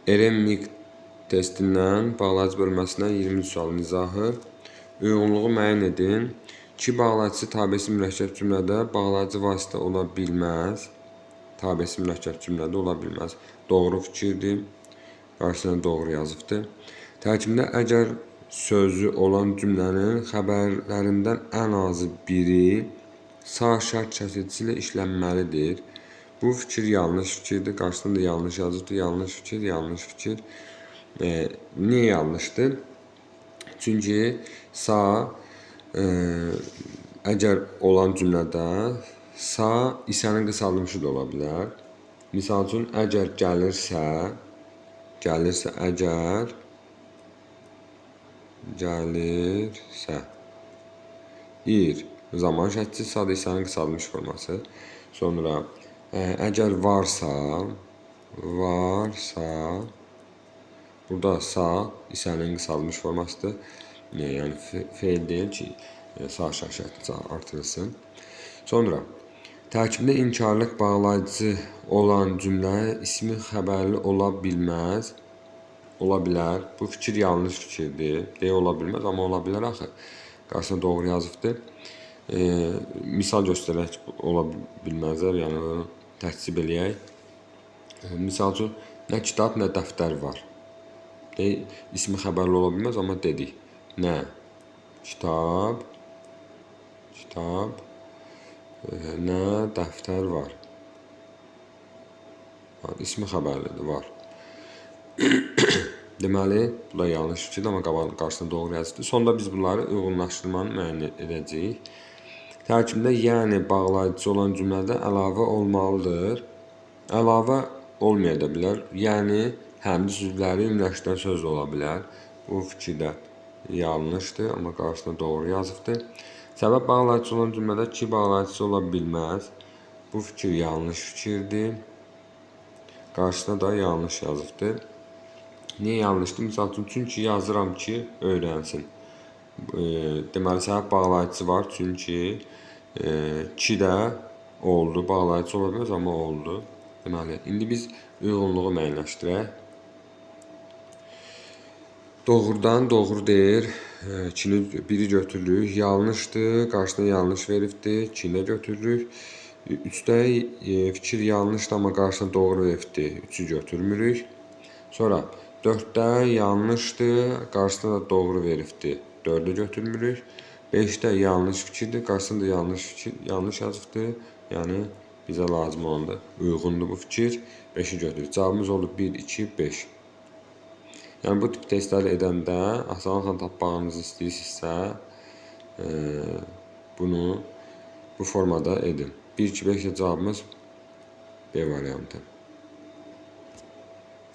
RMIC testindən bağlayıcı bölməsindən 20 sualın izahı. Uyğunluğu müəyyən edin. Ki bağlayıcısı tabesi mürəkkəb cümlədə bağlayıcı vasitə ola bilməz. Tabesi mürəkkəb cümlədə ola bilməz. Doğru fikirdir. Qarşısına doğru yazıbdır. Tərkibində əgər sözü olan cümlənin xəbərlərindən ən azı biri sağ şərt kəsicisi ilə işlənməlidir. Bu fikir yanlış fikirdir. Qarşısında da yanlış yazıbdır. Yanlış fikir, yanlış fikir. Niyə yanlışdır? Çünki sağ əgər olan cümlədə sağ isənin qısaldılmışı da ola bilər. Misal üçün, əgər gəlirsə, əgər gəlirsə, zaman şəkli sağda isənin qısaldılmış forması. Sonra, əgər varsa, burada sağ isənin qısaldılmış formasıdır. Yəni, feil deyil ki, sağ şəkli artırılsın. Sonra, tərkibində inkarlıq bağlayıcı olan cümlə ismi xəbərli ola bilməz. Ola bilər. Bu fikir yanlış fikirdir. Deyə ola bilməz, amma ola bilər axı. Qarşısına doğru yazıbdır. Misal göstərək ola bilməzlər, yəni təksib eləyək. Misal üçün, nə kitab, nə dəftər var. İsmi xəbərli ola bilməz, amma dedik. Nə kitab, nə dəftər var. İsmi xəbərlidir, var. Deməli, bu da yanlış fikirdir, amma qarşısına doğru yazıbdır. Sonda biz bunları uyğunlaşdırmanı müəyyən edəcəyik. Tərkibində yəni bağlayıcı olan cümlədə əlavə olmalıdır. Əlavə olmaya da bilər. Yəni, həmli sözləri ümumiləşdirən söz ola bilər. Bu fikir də yanlışdır, amma qarşısına doğru yazıbdır. Səbəb bağlayıcı olan cümlədə ki bağlayıcısı ola bilməz. Bu fikir yanlış fikirdir. Qarşısına da yanlış yazıbdır. Niyə yanlışdır? Misal üçün, çünki yazıram ki, öyrənsin. Deməli, səbəb bağlayıcısı var, çünki ki də oldu, bağlayıcı ola bilməz, amma oldu. Deməli, indi biz uyğunluğu müəyyənləşdirək. Doğrudan doğru deyir, biri götürürük, yanlışdır, qarşısına yanlış veribdir, ikinə götürürük. 3-də fikir yanlışdır, amma qarşısına doğru veribdir, 3-ü götürmürük. Sonra 4-də yanlışdır, qarşısına da doğru veribdir, 4-ü götürmürük. 5-də yanlış fikirdir, qarşısında yanlış yazıbdır, yəni bizə lazım olandır, uyğundur bu fikir, 5-i götürürük. Cavabımız olur 1, 2, 5. Yəni, bu tip testləri edəndə, asanlıqla tapmağınızı istəyirsinizsə, bunu bu formada edin. 1, 2, 5 cavabımız B variantı.